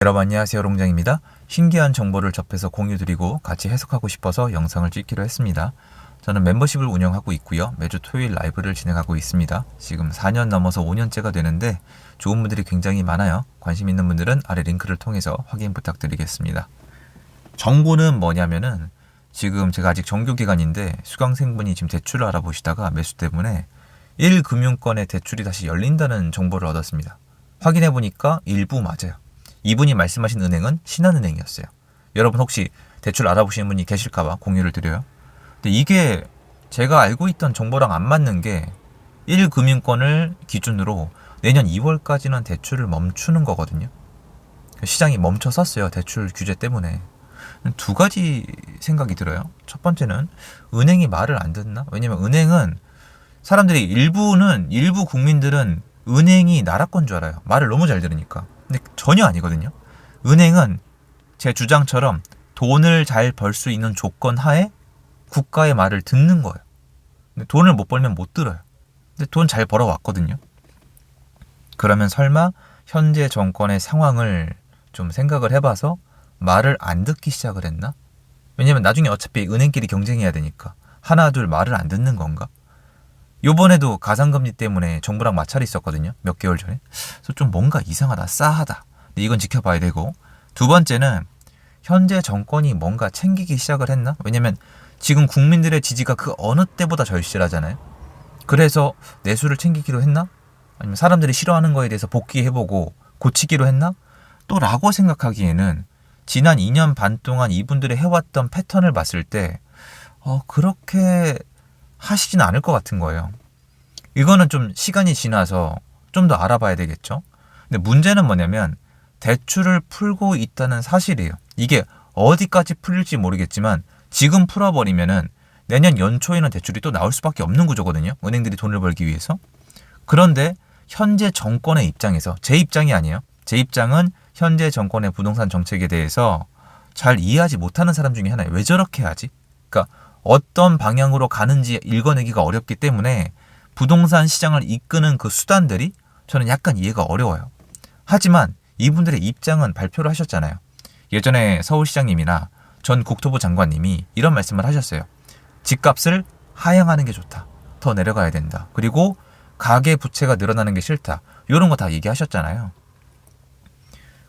여러분 안녕하세요, 롱장입니다. 신기한 정보를 접해서 공유드리고 같이 해석하고 싶어서 영상을 찍기로 했습니다. 저는 멤버십을 운영하고 있고요. 매주 토요일 라이브를 진행하고 있습니다. 지금 4년 넘어서 5년째가 되는데 좋은 분들이 굉장히 많아요. 관심 있는 분들은 아래 링크를 통해서 확인 부탁드리겠습니다. 정보는 뭐냐면은 지금 제가 아직 정규기간인데 수강생분이 지금 대출을 알아보시다가 매수 때문에 1금융권의 대출이 다시 열린다는 정보를 얻었습니다. 확인해보니까 일부 맞아요. 이분이 말씀하신 은행은 신한은행이었어요. 여러분 혹시 대출 알아보시는 분이 계실까봐 공유를 드려요. 근데 이게 제가 알고 있던 정보랑 안 맞는 게 1금융권을 기준으로 내년 2월까지는 대출을 멈추는 거거든요. 시장이 멈춰섰어요. 대출 규제 때문에. 두 가지 생각이 들어요. 첫 번째는 은행이 말을 안 듣나? 왜냐면 은행은 사람들이 일부 국민들은 은행이 나라 건 줄 알아요. 말을 너무 잘 들으니까. 근데 전혀 아니거든요. 은행은 제 주장처럼 돈을 잘 벌 수 있는 조건 하에 국가의 말을 듣는 거예요. 근데 돈을 못 벌면 못 들어요. 근데 돈 잘 벌어왔거든요. 그러면 설마 현재 정권의 상황을 좀 생각을 해봐서 말을 안 듣기 시작을 했나? 왜냐면 나중에 어차피 은행끼리 경쟁해야 되니까 하나 둘 말을 안 듣는 건가? 요번에도 가상금리 때문에 정부랑 마찰이 있었거든요. 몇 개월 전에. 그래서 좀 뭔가 이상하다, 싸하다. 근데 이건 지켜봐야 되고. 두 번째는 현재 정권이 뭔가 챙기기 시작을 했나? 왜냐면 지금 국민들의 지지가 그 어느 때보다 절실하잖아요. 그래서 내수를 챙기기로 했나? 아니면 사람들이 싫어하는 거에 대해서 복귀해보고 고치기로 했나? 또 라고 생각하기에는 지난 2년 반 동안 이분들이 해왔던 패턴을 봤을 때 그렇게 하시진 않을 것 같은 거예요. 이거는 좀 시간이 지나서 좀 더 알아봐야 되겠죠. 근데 문제는 뭐냐면 대출을 풀고 있다는 사실이에요. 이게 어디까지 풀릴지 모르겠지만 지금 풀어버리면은 내년 연초에는 대출이 또 나올 수밖에 없는 구조거든요. 은행들이 돈을 벌기 위해서. 그런데 현재 정권의 입장에서, 제 입장이 아니에요. 제 입장은 현재 정권의 부동산 정책에 대해서 잘 이해하지 못하는 사람 중에 하나예요. 왜 저렇게 하지? 그러니까 어떤 방향으로 가는지 읽어내기가 어렵기 때문에 부동산 시장을 이끄는 그 수단들이 저는 약간 이해가 어려워요. 하지만 이분들의 입장은 발표를 하셨잖아요. 예전에 서울시장님이나 전 국토부 장관님이 이런 말씀을 하셨어요. 집값을 하향하는 게 좋다. 더 내려가야 된다. 그리고 가계 부채가 늘어나는 게 싫다. 이런 거 다 얘기하셨잖아요.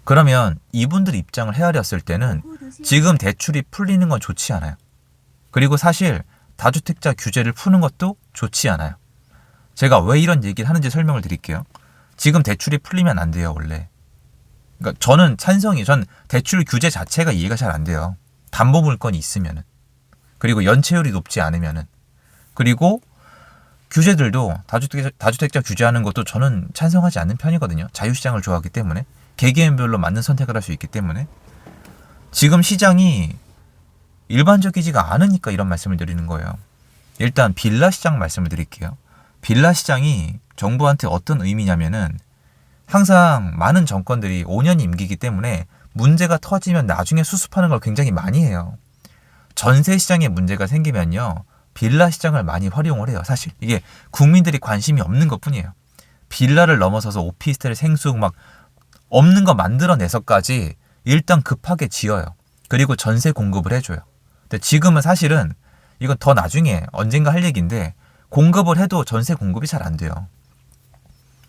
그러면 이분들 입장을 헤아렸을 때는 지금 대출이 풀리는 건 좋지 않아요. 그리고 사실 다주택자 규제를 푸는 것도 좋지 않아요. 제가 왜 이런 얘기를 하는지 설명을 드릴게요. 지금 대출이 풀리면 안 돼요, 원래. 그러니까 저는 전 대출 규제 자체가 이해가 잘 안 돼요. 담보 물건이 있으면은. 그리고 연체율이 높지 않으면은. 그리고 규제들도 다주택자 규제하는 것도 저는 찬성하지 않는 편이거든요. 자유시장을 좋아하기 때문에. 개개인별로 맞는 선택을 할 수 있기 때문에. 지금 시장이 일반적이지가 않으니까 이런 말씀을 드리는 거예요. 일단 빌라 시장 말씀을 드릴게요. 빌라 시장이 정부한테 어떤 의미냐면은 항상 많은 정권들이 5년 임기이기 때문에 문제가 터지면 나중에 수습하는 걸 굉장히 많이 해요. 전세 시장에 문제가 생기면요. 빌라 시장을 많이 활용을 해요. 사실 이게 국민들이 관심이 없는 것뿐이에요. 빌라를 넘어서서 오피스텔 생수 막 없는 거 만들어내서까지 일단 급하게 지어요. 그리고 전세 공급을 해줘요. 근데 지금은 사실은 이건 더 나중에 언젠가 할 얘기인데 공급을 해도 전세 공급이 잘 안 돼요.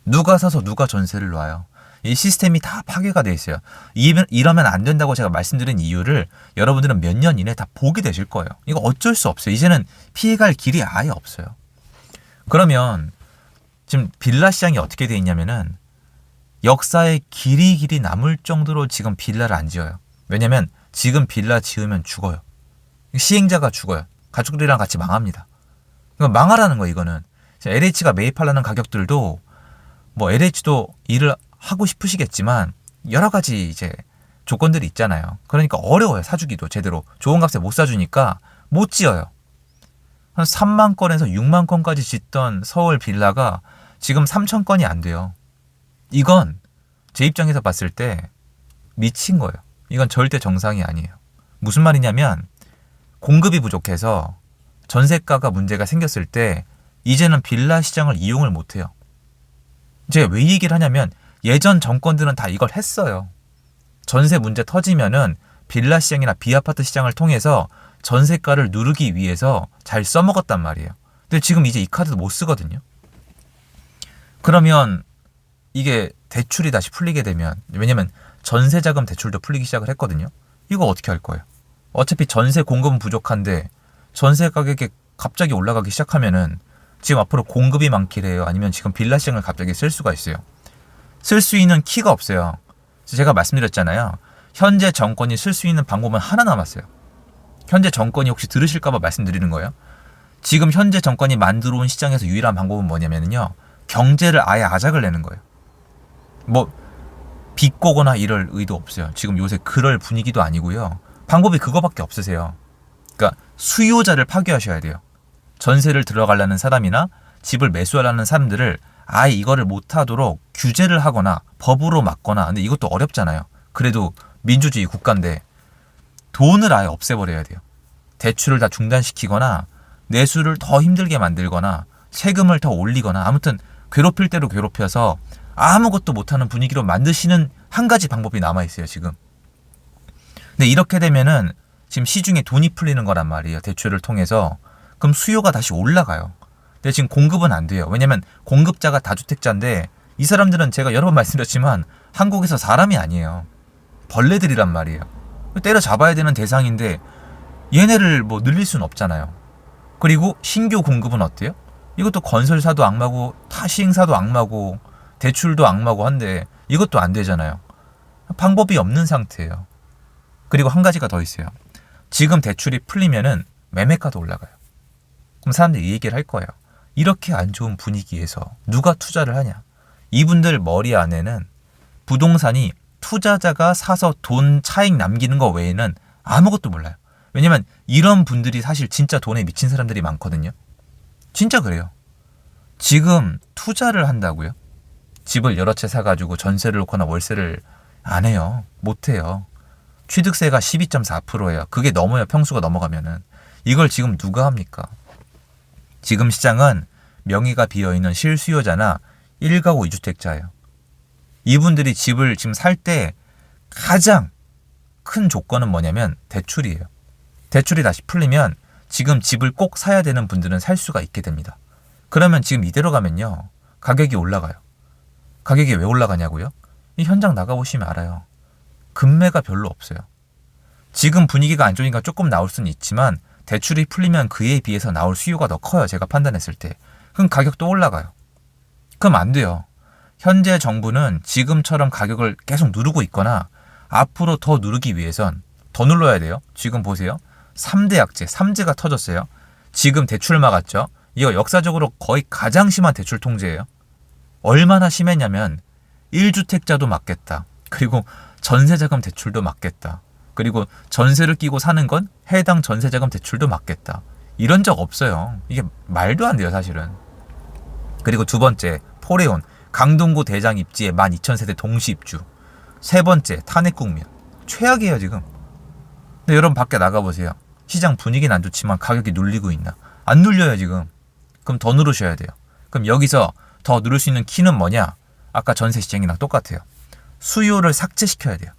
누가 사서 누가 전세를 놔요. 이 시스템이 다 파괴가 돼 있어요. 이러면 안 된다고 제가 말씀드린 이유를 여러분들은 몇 년 이내에 다 보게 되실 거예요. 이거 어쩔 수 없어요. 이제는 피해갈 길이 아예 없어요. 그러면 지금 빌라 시장이 어떻게 돼 있냐면은 역사에 길이 남을 정도로 지금 빌라를 안 지어요. 왜냐면 지금 빌라 지으면 죽어요. 시행자가 죽어요. 가족들이랑 같이 망합니다. 망하라는 거예요, 이거는. LH가 매입하려는 가격들도 뭐 LH도 일을 하고 싶으시겠지만 여러 가지 이제 조건들이 있잖아요. 그러니까 어려워요. 사주기도 제대로. 좋은 값에 못 사주니까 못 지어요. 한 3만 건에서 6만 건까지 짓던 서울 빌라가 지금 3천 건이 안 돼요. 이건 제 입장에서 봤을 때 미친 거예요. 이건 절대 정상이 아니에요. 무슨 말이냐면 공급이 부족해서 전세가가 문제가 생겼을 때 이제는 빌라 시장을 이용을 못해요. 제가 왜 얘기를 하냐면 예전 정권들은 다 이걸 했어요. 전세 문제 터지면은 빌라 시장이나 비아파트 시장을 통해서 전세가를 누르기 위해서 잘 써먹었단 말이에요. 근데 지금 이제 이 카드도 못 쓰거든요. 그러면 이게 대출이 다시 풀리게 되면, 왜냐면 전세자금 대출도 풀리기 시작을 했거든요. 이거 어떻게 할 거예요? 어차피 전세 공급은 부족한데 전세 가격이 갑자기 올라가기 시작하면은 지금 앞으로 공급이 많기래요. 아니면 지금 빌라 시장을 갑자기 쓸 수가 있어요. 쓸 수 있는 키가 없어요. 제가 말씀드렸잖아요. 현재 정권이 쓸 수 있는 방법은 하나 남았어요. 현재 정권이 혹시 들으실까봐 말씀드리는 거예요. 지금 현재 정권이 만들어 온 시장에서 유일한 방법은 뭐냐면요. 경제를 아예 아작을 내는 거예요. 뭐 비꼬거나 이럴 의도 없어요. 지금 요새 그럴 분위기도 아니고요. 방법이 그거밖에 없으세요. 그러니까 수요자를 파괴하셔야 돼요. 전세를 들어가려는 사람이나 집을 매수하려는 사람들을 아예 이거를 못하도록 규제를 하거나 법으로 막거나. 근데 이것도 어렵잖아요. 그래도 민주주의 국가인데 돈을 아예 없애버려야 돼요. 대출을 다 중단시키거나 내수를 더 힘들게 만들거나 세금을 더 올리거나 아무튼 괴롭힐 대로 괴롭혀서 아무것도 못하는 분위기로 만드시는 한 가지 방법이 남아있어요, 지금. 근데 이렇게 되면은 지금 시중에 돈이 풀리는 거란 말이에요. 대출을 통해서. 그럼 수요가 다시 올라가요. 근데 지금 공급은 안 돼요. 왜냐면 공급자가 다주택자인데 이 사람들은 제가 여러 번 말씀드렸지만 한국에서 사람이 아니에요. 벌레들이란 말이에요. 때려잡아야 되는 대상인데 얘네를 뭐 늘릴 수는 없잖아요. 그리고 신규 공급은 어때요? 이것도 건설사도 악마고 타시행사도 악마고 대출도 악마고 한데 이것도 안 되잖아요. 방법이 없는 상태예요. 그리고 한 가지가 더 있어요. 지금 대출이 풀리면은 매매가도 올라가요. 그럼 사람들이 이 얘기를 할 거예요. 이렇게 안 좋은 분위기에서 누가 투자를 하냐? 이분들 머리 안에는 부동산이 투자자가 사서 돈 차익 남기는 거 외에는 아무것도 몰라요. 왜냐면 이런 분들이 사실 진짜 돈에 미친 사람들이 많거든요. 진짜 그래요. 지금 투자를 한다고요? 집을 여러 채 사가지고 전세를 놓거나 월세를 안 해요. 못 해요. 취득세가 12.4%예요. 그게 넘어요. 평수가 넘어가면은. 이걸 지금 누가 합니까? 지금 시장은 명의가 비어있는 실수요자나 1가구 2주택자예요. 이분들이 집을 지금 살 때 가장 큰 조건은 뭐냐면 대출이에요. 대출이 다시 풀리면 지금 집을 꼭 사야 되는 분들은 살 수가 있게 됩니다. 그러면 지금 이대로 가면요. 가격이 올라가요. 가격이 왜 올라가냐고요? 이 현장 나가보시면 알아요. 금매가 별로 없어요. 지금 분위기가 안 좋으니까 조금 나올 수는 있지만 대출이 풀리면 그에 비해서 나올 수요가 더 커요. 제가 판단했을 때. 그럼 가격도 올라가요. 그럼 안 돼요. 현재 정부는 지금처럼 가격을 계속 누르고 있거나 앞으로 더 누르기 위해선 더 눌러야 돼요. 지금 보세요. 3대 약제, 3제가 터졌어요. 지금 대출 막았죠. 이거 역사적으로 거의 가장 심한 대출 통제예요. 얼마나 심했냐면 1주택자도 막겠다. 그리고 전세자금 대출도 막겠다. 그리고 전세를 끼고 사는 건 해당 전세자금 대출도 막겠다. 이런 적 없어요. 이게 말도 안 돼요, 사실은. 그리고 두 번째, 포레온, 강동구 대장 입지에 12,000세대 동시 입주. 세 번째, 탄핵 국면. 최악이에요, 지금. 근데 여러분 밖에 나가보세요. 시장 분위기는 안 좋지만 가격이 눌리고 있나? 안 눌려요, 지금. 그럼 더 누르셔야 돼요. 그럼 여기서 더 누를 수 있는 키는 뭐냐? 아까 전세 시장이랑 똑같아요. 수요를 삭제시켜야 돼요.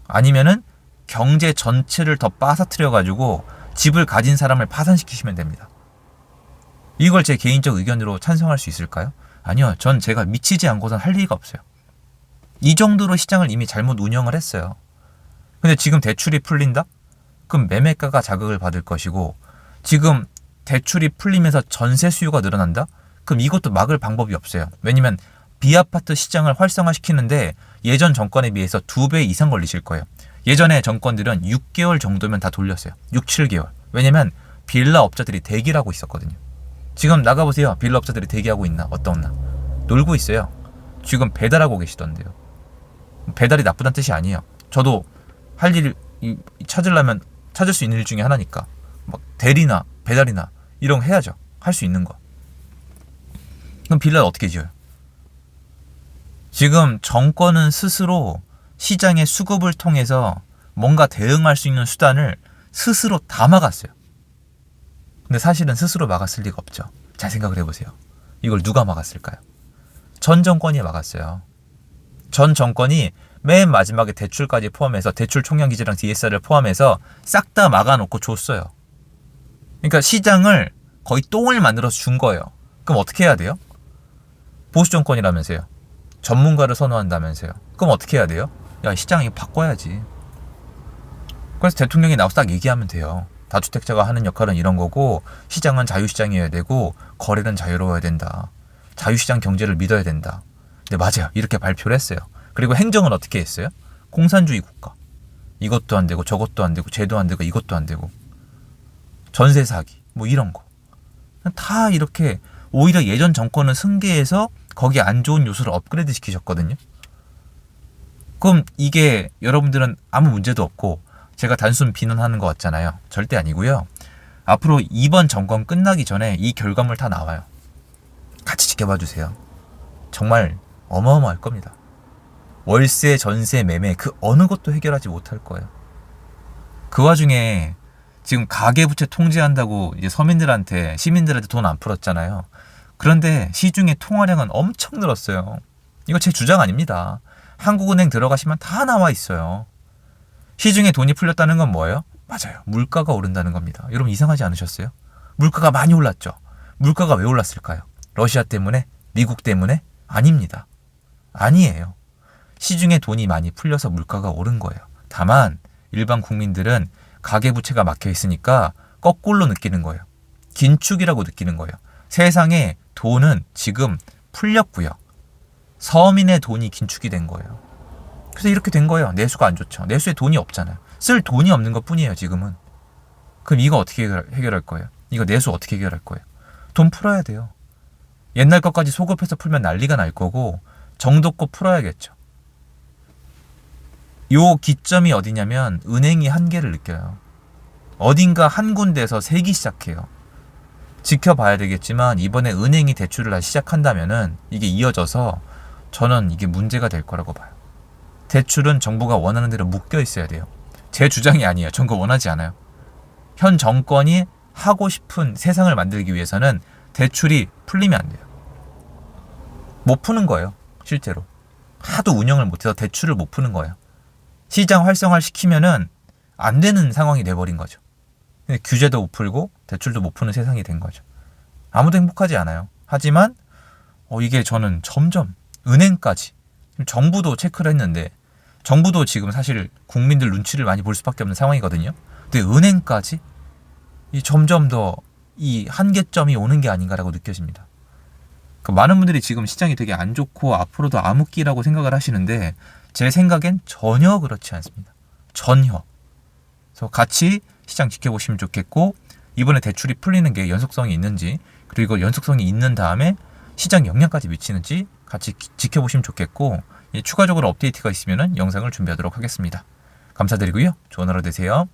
아니면은 경제 전체를 더 빠사트려가지고 집을 가진 사람을 파산시키시면 됩니다. 이걸 제 개인적 의견으로 찬성할 수 있을까요? 아니요. 전 제가 미치지 않고선 할 리가 없어요. 이 정도로 시장을 이미 잘못 운영을 했어요. 근데 지금 대출이 풀린다? 그럼 매매가가 자극을 받을 것이고 지금 대출이 풀리면서 전세 수요가 늘어난다? 그럼 이것도 막을 방법이 없어요. 왜냐면 비아파트 시장을 활성화시키는데 예전 정권에 비해서 2배 이상 걸리실 거예요. 예전에 정권들은 6개월 정도면 다 돌렸어요. 6, 7개월. 왜냐면 빌라 업자들이 대기를 하고 있었거든요. 지금 나가보세요. 빌라 업자들이 대기하고 있나? 어떠나? 놀고 있어요. 지금 배달하고 계시던데요. 배달이 나쁘다는 뜻이 아니에요. 저도 할 일 찾으려면 찾을 수 있는 일 중에 하나니까 막 대리나 배달이나 이런 거 해야죠. 할 수 있는 거. 그럼 빌라를 어떻게 지어요? 지금 정권은 스스로 시장의 수급을 통해서 뭔가 대응할 수 있는 수단을 스스로 다 막았어요. 근데 사실은 스스로 막았을 리가 없죠. 잘 생각을 해보세요. 이걸 누가 막았을까요? 전 정권이 막았어요. 전 정권이 맨 마지막에 대출까지 포함해서 대출 총량 기재랑 DSR을 포함해서 싹 다 막아놓고 줬어요. 그러니까 시장을 거의 똥을 만들어서 준 거예요. 그럼 어떻게 해야 돼요? 보수 정권이라면서요. 전문가를 선호한다면서요. 그럼 어떻게 해야 돼요? 야, 시장 이거 바꿔야지. 그래서 대통령이 나와서 딱 얘기하면 돼요. 다주택자가 하는 역할은 이런 거고 시장은 자유시장이어야 되고 거래는 자유로워야 된다. 자유시장 경제를 믿어야 된다. 네, 맞아요. 이렇게 발표를 했어요. 그리고 행정은 어떻게 했어요? 공산주의 국가. 이것도 안 되고 저것도 안 되고 쟤도 안 되고 이것도 안 되고 전세 사기 뭐 이런 거. 다 이렇게 오히려 예전 정권을 승계해서 거기 안 좋은 요소를 업그레이드 시키셨거든요. 그럼 이게 여러분들은 아무 문제도 없고 제가 단순 비난하는 것 같잖아요. 절대 아니고요. 앞으로 이번 정권 끝나기 전에 이 결과물 다 나와요. 같이 지켜봐 주세요. 정말 어마어마할 겁니다. 월세, 전세, 매매 그 어느 것도 해결하지 못할 거예요. 그 와중에 지금 가계부채 통제한다고 이제 서민들한테 시민들한테 돈 안 풀었잖아요. 그런데 시중에 통화량은 엄청 늘었어요. 이거 제 주장 아닙니다. 한국은행 들어가시면 다 나와 있어요. 시중에 돈이 풀렸다는 건 뭐예요? 맞아요. 물가가 오른다는 겁니다. 여러분 이상하지 않으셨어요? 물가가 많이 올랐죠. 물가가 왜 올랐을까요? 러시아 때문에? 미국 때문에? 아닙니다. 아니에요. 시중에 돈이 많이 풀려서 물가가 오른 거예요. 다만 일반 국민들은 가계부채가 막혀 있으니까 거꾸로 느끼는 거예요. 긴축이라고 느끼는 거예요. 세상에 돈은 지금 풀렸고요. 서민의 돈이 긴축이 된 거예요. 그래서 이렇게 된 거예요. 내수가 안 좋죠. 내수에 돈이 없잖아요. 쓸 돈이 없는 것 뿐이에요, 지금은. 그럼 이거 어떻게 해결할 거예요? 이거 내수 어떻게 해결할 거예요? 돈 풀어야 돼요. 옛날 것까지 소급해서 풀면 난리가 날 거고 정도껏 풀어야겠죠. 요 기점이 어디냐면 은행이 한계를 느껴요. 어딘가 한 군데에서 새기 시작해요. 지켜봐야 되겠지만 이번에 은행이 대출을 다시 시작한다면은 이게 이어져서 저는 이게 문제가 될 거라고 봐요. 대출은 정부가 원하는 대로 묶여 있어야 돼요. 제 주장이 아니에요. 전 그거 원하지 않아요. 현 정권이 하고 싶은 세상을 만들기 위해서는 대출이 풀리면 안 돼요. 못 푸는 거예요. 실제로. 하도 운영을 못해서 대출을 못 푸는 거예요. 시장 활성화를 시키면은 안 되는 상황이 돼버린 거죠. 근데 규제도 못 풀고 대출도 못 푸는 세상이 된 거죠. 아무도 행복하지 않아요. 하지만 이게 저는 점점 은행까지 정부도 체크를 했는데 정부도 지금 사실 국민들 눈치를 많이 볼 수밖에 없는 상황이거든요. 근데 은행까지 점점 더 이 한계점이 오는 게 아닌가라고 느껴집니다. 많은 분들이 지금 시장이 되게 안 좋고 앞으로도 암흑기라고 생각을 하시는데 제 생각엔 전혀 그렇지 않습니다. 전혀. 그래서 같이 시장 지켜보시면 좋겠고 이번에 대출이 풀리는 게 연속성이 있는지 그리고 연속성이 있는 다음에 시장 영향까지 미치는지 같이 지켜보시면 좋겠고 추가적으로 업데이트가 있으면 영상을 준비하도록 하겠습니다. 감사드리고요. 좋은 하루 되세요.